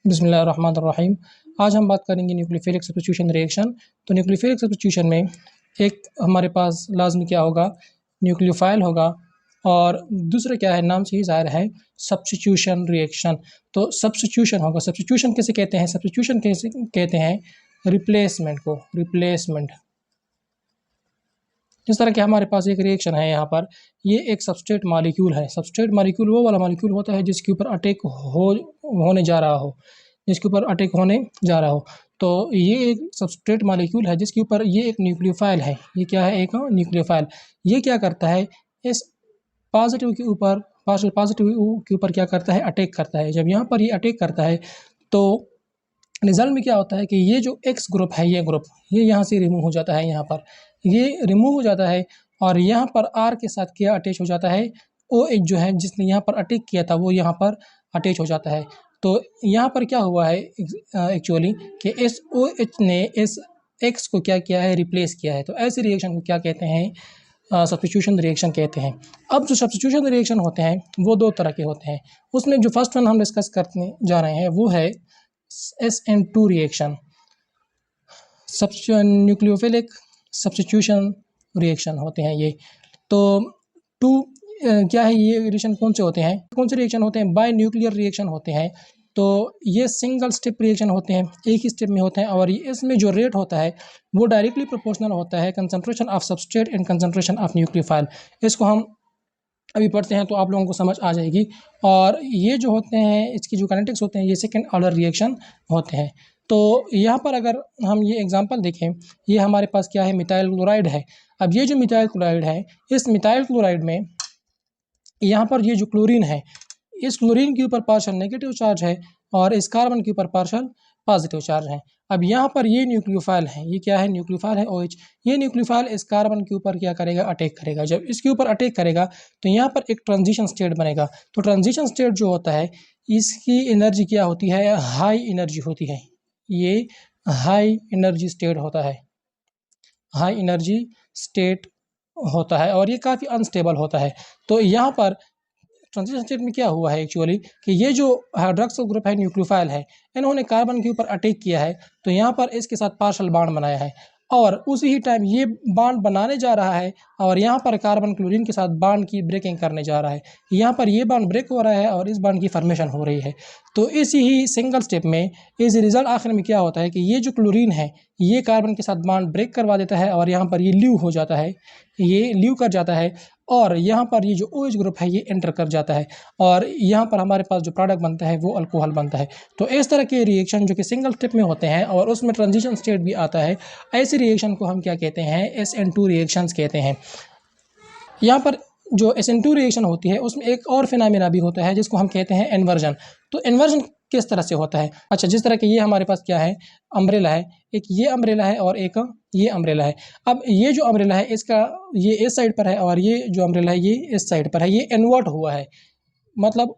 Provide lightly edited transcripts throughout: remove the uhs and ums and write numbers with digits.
बिस्मिल्लाहिर्रहमानिर्रहीम। आज हम बात करेंगे न्यूक्लियोफिलिक सब्स्टिट्यूशन रिएक्शन। तो न्यूक्लियोफिलिक सब्स्टिट्यूशन में एक हमारे पास लाजमी क्या होगा, न्यूक्लियोफाइल होगा, और दूसरा क्या है, नाम से ही ज़ाहिर है, सब्स्टिट्यूशन रिएक्शन। तो सब्स्टिट्यूशन होगा। सब्स्टिट्यूशन कैसे कहते हैं? सब्स्टिट्यूशन कैसे कहते हैं? रिप्लेसमेंट को, रिप्लेसमेंट। इस तरह के हमारे पास एक रिएक्शन है यहाँ पर, ये एक सबस्ट्रेट मॉलिक्यूल है। सबस्ट्रेट मॉलिक्यूल वो वाला मॉलिक्यूल होता है जिसके ऊपर अटैक होने जा रहा हो, जिसके ऊपर अटैक होने जा रहा हो। तो ये एक सबस्ट्रेट मॉलिक्यूल है जिसके ऊपर ये एक न्यूक्लियोफाइल है। ये क्या है? एक न्यूक्लियोफाइल। ये क्या करता है? इस पॉजिटिव के ऊपर, पार्शियल पॉजिटिव के ऊपर क्या करता है? अटैक करता है। जब यहाँ पर ये अटैक करता है तो रिजल्ट में क्या होता है कि ये जो एक्स ग्रुप है, ये ग्रुप ये यहाँ से रिमूव हो जाता है, यहाँ पर ये रिमूव हो जाता है, और यहाँ पर आर के साथ क्या अटैच हो जाता है? ओ एच जो है जिसने यहाँ पर अटैक किया था वो यहाँ पर अटैच हो जाता है। तो यहाँ पर क्या हुआ है एक्चुअली कि इस ओ एच ने इस एक्स को क्या किया है? रिप्लेस किया है। तो ऐसे रिएक्शन को क्या कहते हैं? सब्स्टिट्यूशन रिएक्शन कहते हैं। अब जो सब्स्टिट्यूशन रिएक्शन होते हैं वो दो तरह के होते हैं। उसमें जो फर्स्ट वन हम डिस्कस करने जा रहे हैं वो है SN2 reaction, nucleophilic substitution reaction होते हैं ये। तो टू क्या है? ये रिएक्शन कौन से होते हैं? कौन से रिएक्शन होते हैं? बाय न्यूक्लियर रिएक्शन होते हैं। तो ये सिंगल स्टेप रिएक्शन होते हैं, एक ही स्टेप में होते हैं, और इसमें जो रेट होता है वो डायरेक्टली प्रोपोर्शनल होता है concentration of substrate and concentration of nucleophile. इसको हम अभी पढ़ते हैं तो आप लोगों को समझ आ जाएगी। और ये जो होते हैं, इसकी जो काइनेटिक्स होते हैं, ये सेकंड ऑर्डर रिएक्शन होते हैं। तो यहाँ पर अगर हम ये एग्जांपल देखें, ये हमारे पास क्या है? मिथाइल क्लोराइड है। अब ये जो मिथाइल क्लोराइड है, इस मिथाइल क्लोराइड में यहाँ पर ये जो क्लोरीन है, इस क्लोरीन के ऊपर पार्शियल नेगेटिव चार्ज है और इस कार्बन के ऊपर पार्शियल पॉजिटिव चार्ज है। अब यहाँ पर ये न्यूक्लियोफाइल है, ये क्या है? न्यूक्लियोफाइल है OH। ये न्यूक्लियोफाइल इस कार्बन के ऊपर क्या करेगा? अटैक करेगा। जब इसके ऊपर अटैक करेगा तो यहाँ पर एक ट्रांजिशन स्टेट बनेगा। तो ट्रांजिशन स्टेट जो होता है, इसकी एनर्जी क्या होती है? हाई एनर्जी होती है। ये हाई एनर्जी स्टेट होता है, हाई एनर्जी स्टेट होता है, और ये काफ़ी अनस्टेबल होता है। तो यहाँ पर ट्रांजिशन स्टेट में क्या हुआ है एक्चुअली कि ये जो हाइड्रोक्सिल ग्रुप है, न्यूक्लियोफाइल है, इन्होंने कार्बन के ऊपर अटैक किया है। तो यहाँ पर इसके साथ पार्शियल बॉन्ड बनाया है, और उसी ही टाइम ये बॉन्ड बनाने जा रहा है, और यहाँ पर कार्बन क्लोरीन के साथ बॉन्ड की ब्रेकिंग करने जा रहा है। यहाँ पर ये बॉन्ड ब्रेक हो रहा है और इस बॉन्ड की फॉर्मेशन हो रही है। तो इसी ही सिंगल स्टेप में इस रिजल्ट आखिर में क्या होता है कि ये जो क्लोरीन है ये कार्बन के साथ बॉन्ड ब्रेक करवा देता है, और यहाँ पर ये ल्यू हो जाता है, ये ल्यू कर जाता है, और यहाँ पर ये जो OH ग्रुप है ये एंटर कर जाता है, और यहाँ पर हमारे पास जो प्रोडक्ट बनता है वो अल्कोहल बनता है। तो इस तरह के रिएक्शन जो कि सिंगल स्टेप में होते हैं और उसमें ट्रांजिशन स्टेट भी आता है, ऐसे रिएक्शन को हम क्या कहते हैं? SN2 रिएक्शंस कहते हैं। यहाँ पर जो SN2 रिएक्शन होती है उसमें एक और फिनोमेना भी होता है जिसको हम कहते हैं इन्वर्जन। तो इन्वर्जन किस तरह से होता है? अच्छा, जिस तरह के ये हमारे पास क्या है? अम्ब्रेला है, एक ये अम्ब्रेला है और एक ये अम्ब्रेला है। अब ये जो अम्ब्रेला है इसका ये इस साइड पर है, और ये जो अम्ब्रेला है ये इस साइड पर है, ये इन्वर्ट हुआ है, मतलब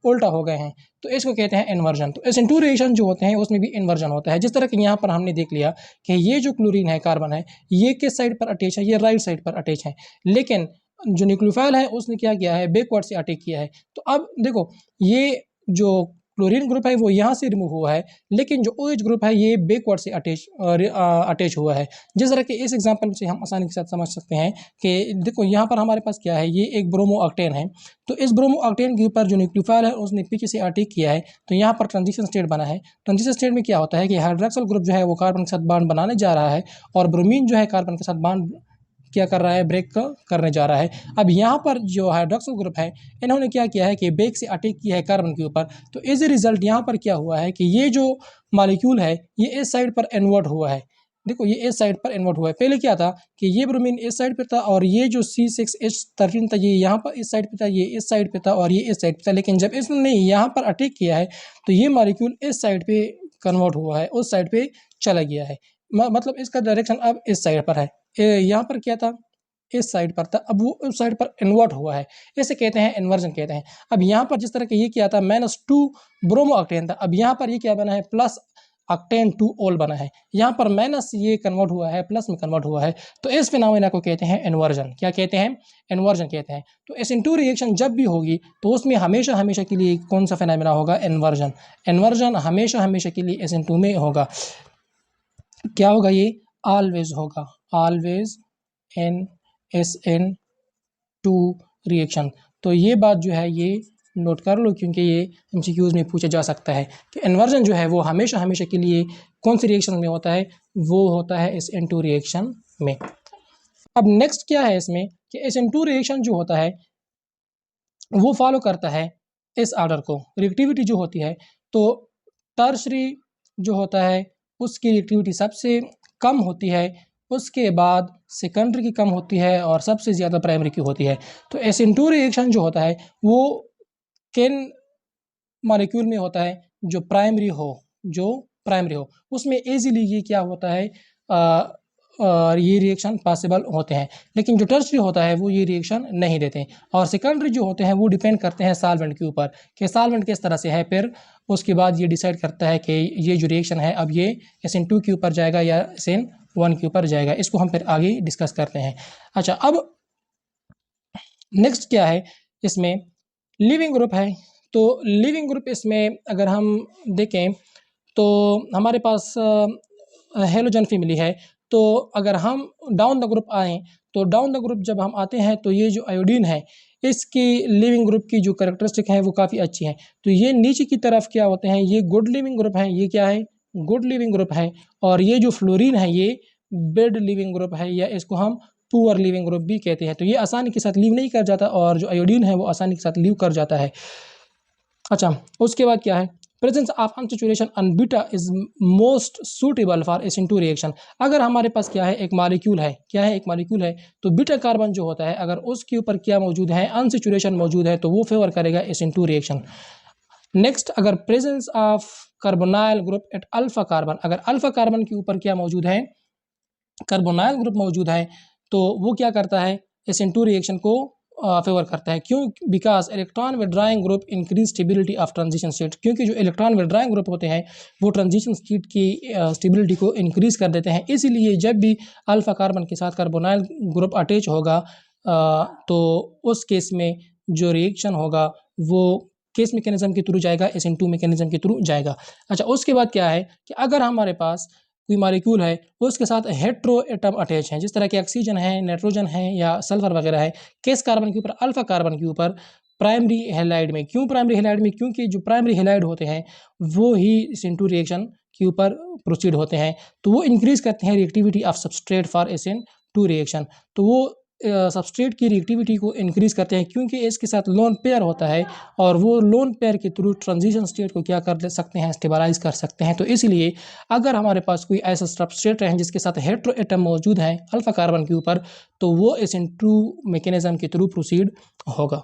उल्टा हो गए हैं। तो इसको कहते हैं इन्वर्जन। तो SN2 रिएक्शन जो होते हैं उसमें भी इन्वर्जन होता है। जिस तरह के यहाँ पर हमने देख लिया कि ये जो क्लोरीन है, कार्बन है, ये किस साइड पर अटैच है? ये राइट साइड पर अटैच है, लेकिन जो न्यूक्लियोफाइल है उसने क्या किया है? बैकवर्ड से अटैक किया है। तो अब देखो, ये जो क्लोरीन ग्रुप है वो यहाँ से रिमूव हुआ है, लेकिन जो OH ग्रुप है ये बैकवर्ड से अटैच हुआ है। जिस तरह के इस एग्जांपल से हम आसानी के साथ समझ सकते हैं कि देखो यहाँ पर हमारे पास क्या है? ये एक ब्रोमो ऑक्टेन है। तो इस ब्रोमो ऑक्टेन के ऊपर जो न्यूक्लियोफाइल है उसने पीछे से अटैक किया है, तो यहाँ पर ट्रांजिशन स्टेट बना है। ट्रांजिशन स्टेट में क्या होता है कि हाइड्रोक्सिल ग्रुप जो है वो कार्बन के साथ बॉन्ड बनाने जा रहा है, और ब्रोमीन जो है कार्बन के साथ बॉन्ड क्या कर रहा है? ब्रेक करने जा रहा है। अब यहाँ पर जो हाइड्रोक्सिल ग्रुप है इन्होंने क्या किया है कि बैक से अटैक किया है कार्बन के ऊपर। तो एज ए रिजल्ट यहाँ पर क्या हुआ है कि ये जो मॉलिक्यूल है ये इस साइड पर इन्वर्ट हुआ है। देखो, ये इस साइड पर इन्वर्ट हुआ है। पहले क्या था कि ये ब्रोमीन इस साइड पे था, और ये जो C6H13 था ये यहाँ पर इस साइड पे था, ये इस साइड पे था, और ये इस साइड पे था। लेकिन जब इसने यहाँ पर अटैक किया है तो ये मॉलिक्यूल इस साइड पे कन्वर्ट हुआ है, उस साइड पे चला गया है। मतलब इसका डायरेक्शन अब इस साइड पर है। यहाँ पर क्या था? इस साइड पर था, अब वो उस साइड पर इन्वर्ट हुआ है। इसे कहते हैं इन्वर्जन कहते हैं। अब यहाँ पर जिस तरह के ये क्या था? -2 ब्रोमो ऑक्टेन था, अब यहाँ पर ये क्या बना है? प्लस ऑक्टेन टू ऑल बना है। यहाँ पर माइनस ये कन्वर्ट हुआ है, प्लस में कन्वर्ट हुआ है, तो इस फिनोमेना को कहते हैं इन्वर्जन। क्या कहते हैं? इन्वर्जन कहते हैं। तो SN2 रिएक्शन जब भी होगी तो उसमें हमेशा हमेशा के लिए कौन सा फिनोमेना होगा? इन्वर्जन। इन्वर्जन हमेशा हमेशा के लिए SN2 में होगा। क्या होगा ये? ऑलवेज होगा, ऑलवेज इन SN2 रिएक्शन। तो ये बात जो है ये नोट कर लो, क्योंकि ये MCQs में पूछा जा सकता है कि इन्वर्जन जो है वो हमेशा हमेशा के लिए कौन सी रिएक्शन में होता है? वो होता है SN2 रिएक्शन में। अब नेक्स्ट क्या है इसमें कि SN2 रिएक्शन जो होता है वो फॉलो करता है इस ऑर्डर को। रिएक्टिविटी जो होती है तो टर्शरी जो होता है उसकी रिएक्टिविटी सबसे कम होती है, उसके बाद सेकेंडरी की कम होती है और सबसे ज़्यादा प्राइमरी की होती है। तो SN2 रिएक्शन जो होता है वो किन मॉलिक्यूल में होता है? जो प्राइमरी हो, उसमें इजीली ये क्या होता है, ये रिएक्शन पॉसिबल होते हैं। लेकिन जो टर्शरी होता है वो ये रिएक्शन नहीं देते। और सेकेंडरी जो होते हैं वो डिपेंड करते हैं सॉल्वेंट के ऊपर कि सॉल्वेंट किस तरह से है, फिर उसके बाद ये डिसाइड करता है कि ये जो रिएक्शन है अब ये SN2 के ऊपर जाएगा या SN1 के ऊपर जाएगा। इसको हम फिर आगे डिस्कस करते हैं। अच्छा, अब नेक्स्ट क्या है इसमें? लिविंग ग्रुप है। तो लिविंग ग्रुप इसमें अगर हम देखें तो हमारे पास हेलोजन फैमिली है। तो अगर हम डाउन द ग्रुप आएँ तो डाउन द ग्रुप जब हम आते हैं तो ये जो आयोडीन है इसकी लिविंग ग्रुप की जो कैरेक्टरिस्टिक है वो काफ़ी अच्छी हैं। तो ये नीचे की तरफ क्या होते हैं? ये गुड लिविंग ग्रुप है। ये क्या है? गुड लिविंग ग्रुप है। और ये जो फ्लोरीन है ये बैड लिविंग ग्रुप है, या इसको हम पुअर लिविंग ग्रुप भी कहते हैं। तो ये आसानी के साथ लीव नहीं कर जाता और जो आयोडीन है वो आसानी के साथ लीव कर जाता है। अच्छा, उसके बाद क्या है? Presence of unsaturation on beta is most suitable for SN2 reaction. अगर हमारे पास क्या है? एक मॉलिक्यूल है। क्या है? एक मॉलिक्यूल है। तो बीटा कार्बन जो होता है अगर उसके ऊपर क्या मौजूद है? अनसैचुरेशन मौजूद है, तो वो फेवर करेगा SN2 रिएक्शन। नेक्स्ट, अगर presence of carbonyl group at alpha carbon, अगर अल्फा कार्बन के ऊपर क्या मौजूद है? कार्बोनाइल ग्रुप मौजूद है, तो वो क्या करता है? SN2 रिएक्शन को फेवर करता है। क्यों? Because electron withdrawing group increase stability of transition state. क्योंकि जो इलेक्ट्रॉन विड्राइंग ग्रुप होते हैं वो ट्रांजिशन स्टेट की स्टेबिलिटी को इंक्रीज कर देते हैं। इसीलिए जब भी अल्फा कार्बन के साथ कार्बोनाइल ग्रुप अटैच होगा तो उस केस में जो रिएक्शन होगा वो किस मैकेनिज्म के थ्रू जाएगा? SN2 मैकेनिज्म के थ्रू जाएगा। अच्छा, उसके बाद क्या है कि अगर हमारे पास कोई मॉलिक्यूल है उसके साथ हेट्रो एटम अटैच हैं, जिस तरह के ऑक्सीजन है, नाइट्रोजन है या सल्फर वगैरह है, किस कार्बन के ऊपर? अल्फा कार्बन के ऊपर, प्राइमरी हैलाइड में। क्यों प्राइमरी हैलाइड में? क्योंकि जो प्राइमरी हैलाइड होते हैं वो ही SN2 रिएक्शन के ऊपर प्रोसीड होते हैं, तो वो इंक्रीज करते हैं reactivity of substrate for SN2 reaction. तो वो सबस्ट्रेट की रिएक्टिविटी को इंक्रीज करते हैं क्योंकि इसके साथ लोन पेयर होता है और वो लोन पेयर के थ्रू ट्रांजिशन स्टेट को क्या कर सकते हैं? स्टेबलाइज कर सकते हैं। तो इसलिए अगर हमारे पास कोई ऐसा सबस्ट्रेट है जिसके साथ हेट्रो एटम मौजूद है अल्फा कार्बन के ऊपर, तो वो SN2 मैकेनिज्म के थ्रू प्रोसीड होगा।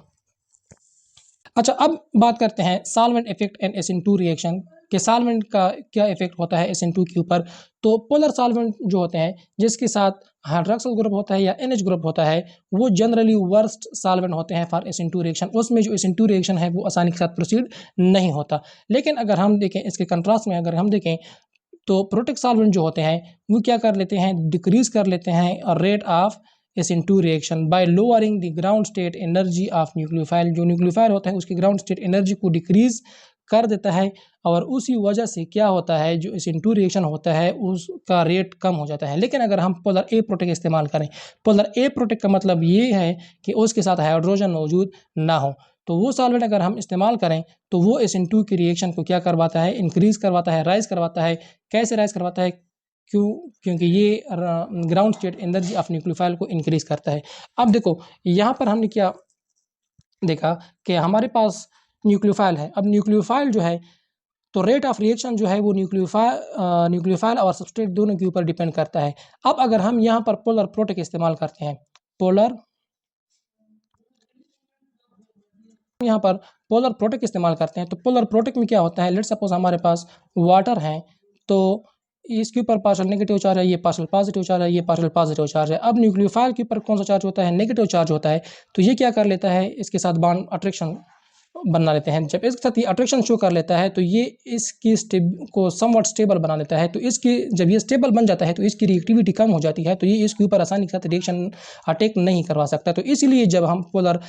अच्छा, अब बात करते हैं solvent effect and SN2 reaction के सॉल्वेंट का क्या इफेक्ट होता है SN2 के ऊपर। तो पोलर सॉल्वेंट जो होते हैं जिसके साथ हाइड्रॉक्सिल ग्रुप होता है या NH ग्रुप होता है वो जनरली वर्स्ट सॉल्वेंट होते हैं फॉर SN2 रिएक्शन। उसमें जो SN2 रिएक्शन है वो आसानी के साथ प्रोसीड नहीं होता। लेकिन अगर हम देखें इसके कंट्रास्ट में, अगर हम देखें तो प्रोटेक्ट सॉल्वेंट जो होते हैं वो क्या कर लेते हैं? डिक्रीज कर लेते हैं rate of SN2 reaction by lowering the ground state energy of nucleophile. जो न्यूक्लियोफाइल होता है उसकी ग्राउंड स्टेट एनर्जी को डिक्रीज कर देता है और उसी वजह से क्या होता है? जो SN2 रिएक्शन होता है उसका रेट कम हो जाता है। लेकिन अगर हम पोलर ए प्रोटेक्ट इस्तेमाल करें, पोलर ए प्रोटेक्ट का मतलब ये है कि उसके साथ हाइड्रोजन मौजूद ना हो, तो वो सॉल्वेंट अगर हम इस्तेमाल करें तो वो SN2 की रिएक्शन को क्या करवाता है? इंक्रीज करवाता है, राइज करवाता है। कैसे राइज करवाता है? क्योंकि ये ground state energy of nucleophile को इंक्रीज करता है। अब देखो यहाँ पर हमने क्या देखा कि हमारे पास न्यूक्लियोफाइल है। अब न्यूक्लियोफाइल जो है तो रेट ऑफ रिएक्शन जो है वो न्यूक्लियोफाइल और सबस्ट्रेट दोनों के ऊपर डिपेंड करता है। अब अगर हम यहाँ पर पोलर प्रोटेक्ट इस्तेमाल करते हैं, यहाँ पर पोलर प्रोटेक्ट इस्तेमाल करते हैं तो पोलर प्रोटेक्ट में क्या होता है? लेट्स सपोज हमारे पास वाटर है तो इसके ऊपर पार्शियल नेगेटिव चार्ज है, ये पार्शियल पॉजिटिव चार्ज है, ये पार्शियल पॉजिटिव चार्ज है। अब न्यूक्लियोफाइल के ऊपर कौन सा चार्ज होता है? नेगेटिव चार्ज होता है। तो ये क्या कर लेता है? इसके साथ बॉन्ड अट्रैक्शन बना लेते हैं। जब इसके साथ ये अट्रैक्शन शो कर लेता है तो ये इसकी को समवट स्टेबल बना लेता है। तो इसकी जब ये स्टेबल बन जाता है तो इसकी रिएक्टिविटी कम हो जाती है, तो ये इसके ऊपर आसानी के साथ रिएक्शन अटैक नहीं करवा सकता। तो इसलिए जब हम पोलर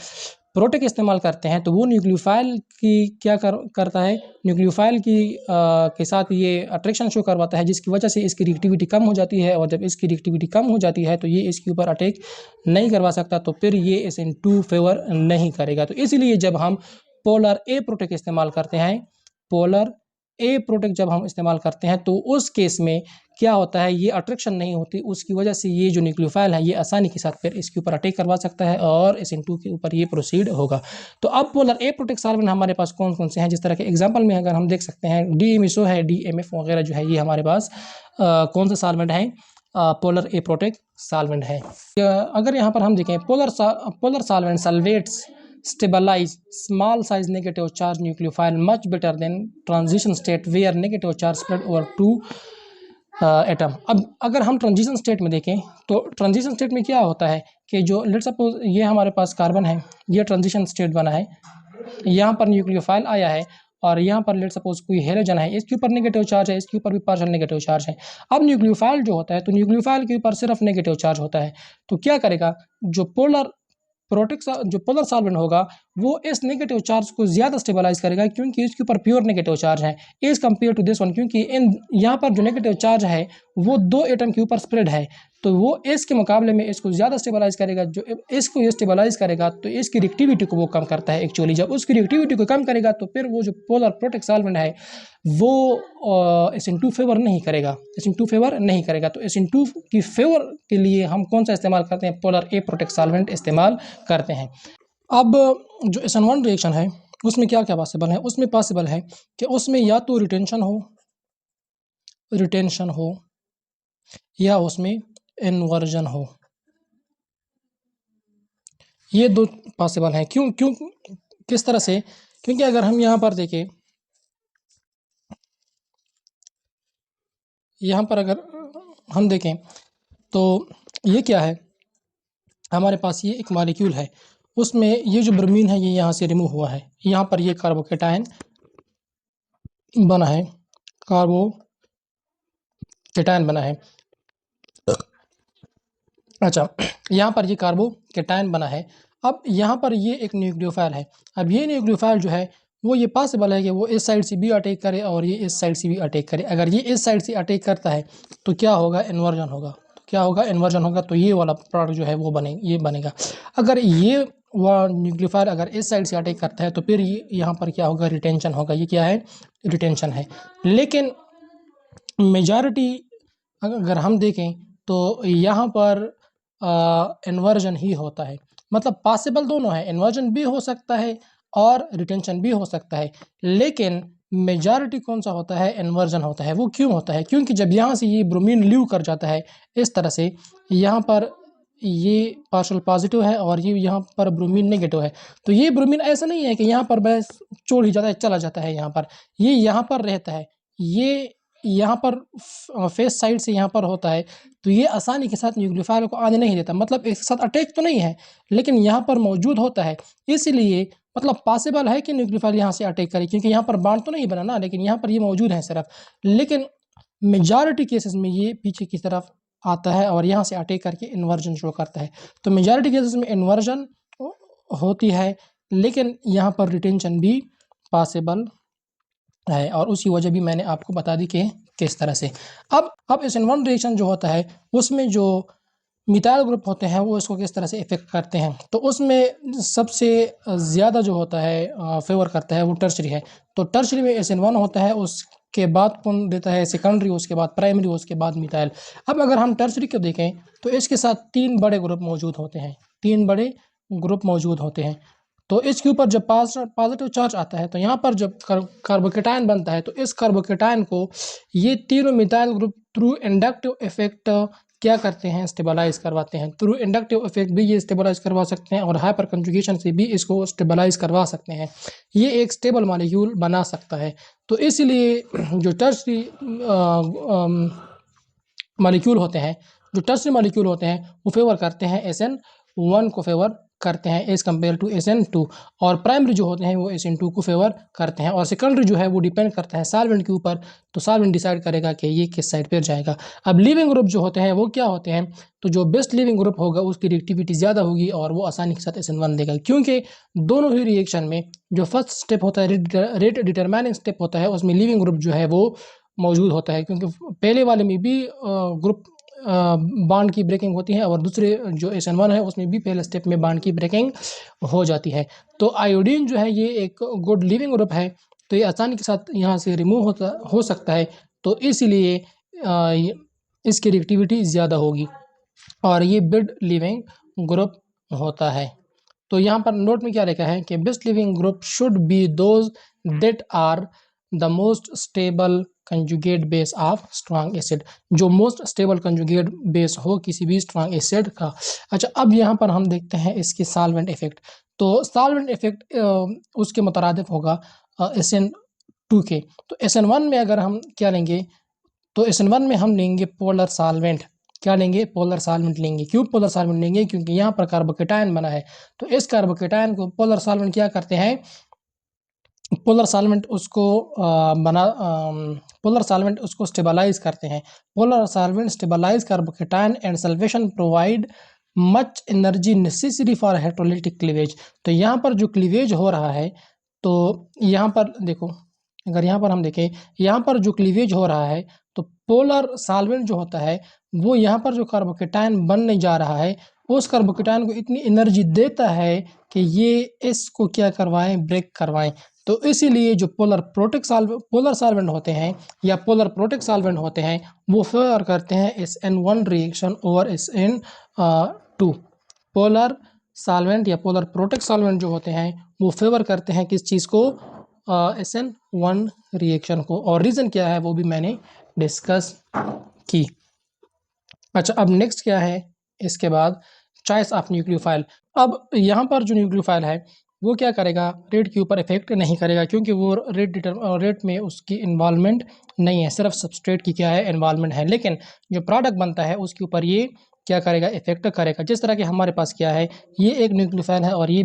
प्रोटेक इस्तेमाल करते हैं तो वो न्यूक्लियोफाइल की क्या करता है, न्यूक्लियोफाइल की के साथ ये अट्रैक्शन शो करवाता है, जिसकी वजह से इसकी रिएक्टिविटी कम हो जाती है। और जब इसकी रिएक्टिविटी कम हो जाती है तो ये इसके ऊपर अटैक नहीं करवा सकता, तो फिर ये SN2 फेवर नहीं करेगा। तो इसलिए जब हम पोलर ए प्रोटेक इस्तेमाल करते हैं, पोलर ए प्रोटेक जब हम इस्तेमाल करते हैं तो उस केस में क्या होता है, ये अट्रैक्शन नहीं होती, उसकी वजह से ये जो न्यूक्लियोफाइल है ये आसानी के साथ फिर इसके ऊपर अटैक करवा सकता है और SN2 के ऊपर ये प्रोसीड होगा। तो अब पोलर ए प्रोटेक सॉल्वेंट हमारे पास कौन कौन से हैं, जिस तरह के एग्जांपल में अगर हम देख सकते हैं DMSO है, DMF वगैरह जो है ये हमारे पास कौन से सॉल्वेंट हैं, पोलर ए प्रोटेक सॉल्वेंट है। अगर यहाँ पर हम देखें polar solvent sulphates stabilize small size negative charge nucleophile much better than transition state where negative charge spread over two atom. अब अगर हम ट्रांजिशन स्टेट में देखें तो ट्रांजिशन स्टेट में क्या होता है कि जो लेट सपोज ये हमारे पास कार्बन है, ये ट्रांजिशन स्टेट बना है, यहाँ पर न्यूक्लियोफाइल आया है और यहाँ पर लेट सपोज कोई हेलोजन है, इसके ऊपर नेगेटिव चार्ज है, इसके ऊपर भी पार्शियल नेगेटिव चार्ज है। अब न्यूक्लियोफाइल जो होता है तो न्यूक्लियोफाइल के ऊपर सिर्फ नेगेटिव चार्ज होता है, तो क्या करेगा, जो पोलर सॉल्वेंट होगा वो इस नेगेटिव चार्ज को ज़्यादा स्टेबलाइज करेगा, क्योंकि इसके ऊपर प्योर नेगेटिव चार्ज है as compared to this one, क्योंकि यहाँ पर जो नेगेटिव चार्ज है वो 2 एटम के ऊपर स्प्रेड है, तो वो इसके मुकाबले में इसको ज़्यादा स्टेबलाइज करेगा। जो इसको ये स्टेबलाइज करेगा तो इसकी रिएक्टिविटी को वो कम करता है एक्चुअली। जब उसकी रिएक्टिविटी को कम करेगा तो फिर वो जो पोलर प्रोटेक सॉल्वेंट है वो SN2 फेवर नहीं करेगा, SN2 फेवर नहीं करेगा। तो SN2 की फेवर के लिए हम कौन सा इस्तेमाल करते हैं, पोलर ए प्रोटेक सॉल्वेंट इस्तेमाल करते हैं। अब जो SN1 रिएक्शन है उसमें क्या क्या पॉसिबल है, उसमें पॉसिबल है कि उसमें या तो रिटेंशन हो या उसमें इन्वर्जन हो, ये 2 पॉसिबल हैं। क्यों किस तरह से, क्योंकि अगर हम यहाँ पर देखें, यहाँ पर अगर हम देखें तो ये क्या है, हमारे पास ये एक मॉलिक्यूल है, उसमें ये जो ब्रोमीन है ये यहाँ से रिमूव हुआ है, यहाँ पर ये कार्बोकेटायन बना है, कार्बोकेटायन बना है। अच्छा, यहाँ पर ये कार्बोकेटायन बना है। अब यहाँ पर ये एक न्यूक्लियोफाइल है। अब ये न्यूक्लियोफाइल जो है वो ये पॉसिबल है कि वो इस साइड से भी अटैक करे और ये इस साइड से भी अटैक करे। अगर ये इस साइड से अटैक करता है तो क्या होगा, इन्वर्जन होगा। तो क्या होगा, इन्वर्जन होगा, तो ये वाला प्रोडक्ट जो है वो बनेगा। अगर ये वह न्यूक्लियोफाइल अगर इस साइड से अटैक करता है तो फिर ये यहाँ पर क्या होगा, रिटेंशन होगा। ये क्या है, रिटेंशन है। लेकिन मेजॉरिटी अगर हम देखें तो यहाँ पर इन्वर्जन ही होता है। मतलब पॉसिबल दोनों है, इन्वर्जन भी हो सकता है और रिटेंशन भी हो सकता है, लेकिन मेजॉरिटी कौन सा होता है, इन्वर्जन होता है। वो क्यों होता है, क्योंकि जब यहाँ से ये ब्रोमीन लीव कर जाता है इस तरह से, यहाँ पर ये पार्शियल पॉजिटिव है और ये यहाँ पर ब्रोमीन नेगेटिव है, तो ये ब्रोमीन ऐसा नहीं है कि यहाँ पर बस छोड़ ही जाता है, चला जाता है, यहाँ पर ये यहाँ पर रहता है, ये यहाँ पर फेस साइड से यहाँ पर होता है, तो ये आसानी के साथ न्यूक्लियोफाइल को आने नहीं देता। मतलब एक साथ अटैक तो नहीं है लेकिन यहाँ पर मौजूद होता है, इसलिए मतलब पॉसिबल है कि न्यूक्लियोफाइल यहाँ से अटैक करे, क्योंकि यहाँ पर बांड तो नहीं बना ना, लेकिन यहाँ पर ये मौजूद है सिर्फ। लेकिन मेजॉरिटी केसेस में ये पीछे की तरफ आता है और यहाँ से अटैक करके इन्वर्जन शो करता है। तो मेजॉरिटी केसेस में इन्वर्जन होती है, लेकिन यहाँ पर रिटेंशन भी पॉसिबल है, और उसी वजह भी मैंने आपको बता दी कि किस तरह से। अब SN1 रिएक्शन जो होता है उसमें जो मिथाइल ग्रुप होते हैं वो इसको किस तरह से इफेक्ट करते हैं, तो उसमें सबसे ज़्यादा जो होता है फेवर करता है वो टर्शरी है। तो टर्शरी में SN1 होता है, उसके बाद कौन देता है, सेकेंडरी, उसके बाद प्राइमरी, उसके बाद मिथाइल। अब अगर हम टर्शरी को देखें तो इसके साथ 3 बड़े ग्रुप मौजूद होते हैं, 3 बड़े ग्रुप मौजूद होते हैं। तो इसके ऊपर जब पॉजिटिव चार्ज आता है तो यहाँ पर जब कार्बोकेटायन बनता है तो इस कार्बोकेटायन को ये तीनों methyl group through inductive effect क्या करते हैं, स्टेबलाइज करवाते हैं। थ्रू इंडक्टिव इफेक्ट भी ये स्टेबलाइज करवा सकते हैं और हाइपर कंजुगेशन से भी इसको स्टेबलाइज करवा सकते हैं। ये एक स्टेबल मॉलिक्यूल बना सकता है। तो इसलिए जो टर्शरी मॉलिक्यूल होते हैं वो फेवर करते हैं SN1 को फेवर करते हैं एज़ कम्पेयर टू SN2, और प्राइमरी जो होते हैं वो SN2 को फेवर करते हैं, और सेकेंडरी जो है वो डिपेंड करता है सॉल्वेंट के ऊपर। तो सॉल्वेंट डिसाइड करेगा कि ये किस साइड पर जाएगा। अब लिविंग ग्रुप जो होते हैं वो क्या होते हैं, तो जो बेस्ट लिविंग ग्रुप होगा उसकी रिएक्टिविटी ज़्यादा होगी और वो आसानी के साथ SN1 देगा, क्योंकि दोनों ही रिएक्शन में जो फर्स्ट स्टेप होता है रेट डिटरमाइनिंग स्टेप होता है, उसमें लिविंग ग्रुप जो है वो मौजूद होता है, क्योंकि पहले वाले में भी ग्रुप बॉन्ड की ब्रेकिंग होती है और दूसरे जो SN1 है उसमें भी पहले स्टेप में बॉन्ड की ब्रेकिंग हो जाती है। तो आयोडीन जो है ये एक गुड लिविंग ग्रुप है, तो ये आसानी के साथ यहाँ से रिमूव हो सकता है, तो इसीलिए इसकी रिएक्टिविटी ज़्यादा होगी और ये बेड लिविंग ग्रुप होता है। तो यहाँ पर नोट में क्या लिखा है कि best leaving group should be those that are the most stable conjugate base of strong acid, जो मोस्ट स्टेबल कंजुगेट बेस हो किसी भी स्ट्रॉन्ग एसिड का। अच्छा, अब यहाँ पर हम देखते हैं इसके सॉल्वेंट इफेक्ट। तो सॉल्वेंट इफेक्ट उसके मुतरादिफ होगा SN2 के। तो SN1 में अगर हम क्या लेंगे, तो SN1 में हम लेंगे पोलर सॉल्वेंट। क्या लेंगे? पोलर सॉल्वेंट लेंगे। क्यों पोलर सॉल्वेंट लेंगे? क्योंकि यहाँ पर कार्बोकेटायन बना है, तो इस कार्बोकेटायन को पोलर सॉल्वेंट क्या करते हैं, पोलर सॉल्वेंट उसको पोलर सॉल्वेंट उसको स्टेबलाइज करते हैं। Polar solvent stabilise carbocation and solvation provide much energy necessary for electrolytic cleavage. तो यहाँ पर जो क्लीवेज हो रहा है, तो यहाँ पर देखो, अगर यहाँ पर हम देखें, यहाँ पर जो क्लीवेज हो रहा है, तो पोलर सॉल्वेंट जो होता है वो यहाँ पर जो कार्बोकेटायन बनने जा रहा है उस कार्बोकेटायन को इतनी एनर्जी देता है कि ये इसको क्या करवाएं, ब्रेक करवाएं। तो इसीलिए जो पोलर सॉल्वेंट होते हैं या पोलर प्रोटेक्ट सॉल्वेंट होते हैं वो फेवर करते हैं SN1 reaction over SN2। Polar solvent या पोलर प्रोटेक्ट सॉल्वेंट जो होते हैं वो फेवर करते हैं किस चीज़ को, SN1 रिएक्शन को, और रीज़न क्या है वो भी मैंने डिस्कस की। अच्छा, अब नेक्स्ट क्या है इसके बाद, चॉइस ऑफ न्यूक्लियोफाइल। अब यहाँ पर जो न्यूक्लियोफाइल है वो क्या करेगा, रेट के ऊपर इफेक्ट नहीं करेगा, क्योंकि वो रेट में उसकी इन्वॉल्वमेंट नहीं है, सिर्फ सबस्ट्रेट की क्या है, इन्वॉल्वमेंट है। लेकिन जो प्रोडक्ट बनता है उसके ऊपर ये क्या करेगा, इफेक्ट करेगा। जिस तरह के हमारे पास क्या है, ये एक न्यूक्लियोफाइल है और ये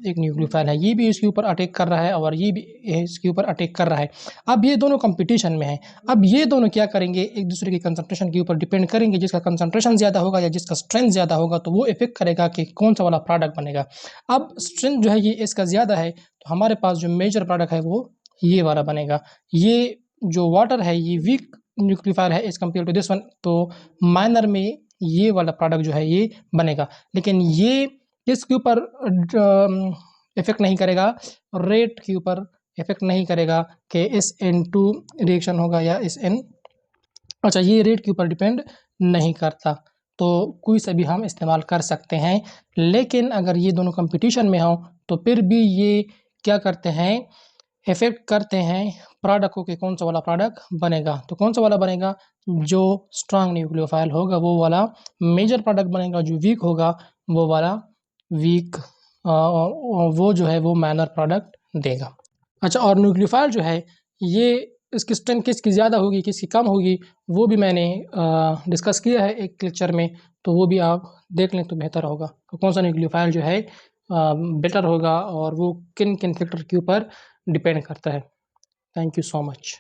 एक न्यूक्लियोफाइल है, ये भी इसके ऊपर अटैक कर रहा है और ये भी इसके ऊपर अटैक कर रहा है। अब ये दोनों कंपटीशन में है। अब ये दोनों क्या करेंगे, एक दूसरे के कंसंट्रेशन के ऊपर डिपेंड करेंगे। जिसका कंसंट्रेशन ज़्यादा होगा या जिसका स्ट्रेंथ ज़्यादा होगा तो वो इफेक्ट करेगा कि कौन सा वाला प्रोडक्ट बनेगा। अब स्ट्रेंथ जो है ये इसका ज़्यादा है, तो हमारे पास जो मेजर प्रोडक्ट है वो ये वाला बनेगा। ये जो वाटर है ये वीक न्यूक्लियोफाइल है as compared to this one, तो माइनर में ये वाला प्रोडक्ट जो है ये बनेगा। लेकिन ये किसके ऊपर इफेक्ट नहीं करेगा, रेट के ऊपर इफेक्ट नहीं करेगा कि SN2 रिएक्शन होगा या अच्छा, ये रेट के ऊपर डिपेंड नहीं करता, तो कोई सा भी हम इस्तेमाल कर सकते हैं। लेकिन अगर ये दोनों कंपटीशन में हो तो फिर भी ये क्या करते हैं, इफेक्ट करते हैं प्रोडक्ट को कि कौन सा वाला प्रोडक्ट बनेगा। तो कौन सा वाला बनेगा, जो स्ट्रांग न्यूक्लियोफाइल होगा वो वाला मेजर प्रोडक्ट बनेगा, जो वीक होगा वो वाला वीक वो जो है वो माइनर प्रोडक्ट देगा। अच्छा, और न्यूक्लियोफाइल जो है ये इसकी स्ट्रेंथ किसकी ज़्यादा होगी किसकी कम होगी वो भी मैंने डिस्कस किया है एक लेक्चर में, तो वो भी आप देख लें तो बेहतर होगा। तो कौन सा न्यूक्लियोफाइल जो है बेटर होगा और वो किन किन फैक्टर के ऊपर डिपेंड करता है। Thank you so much.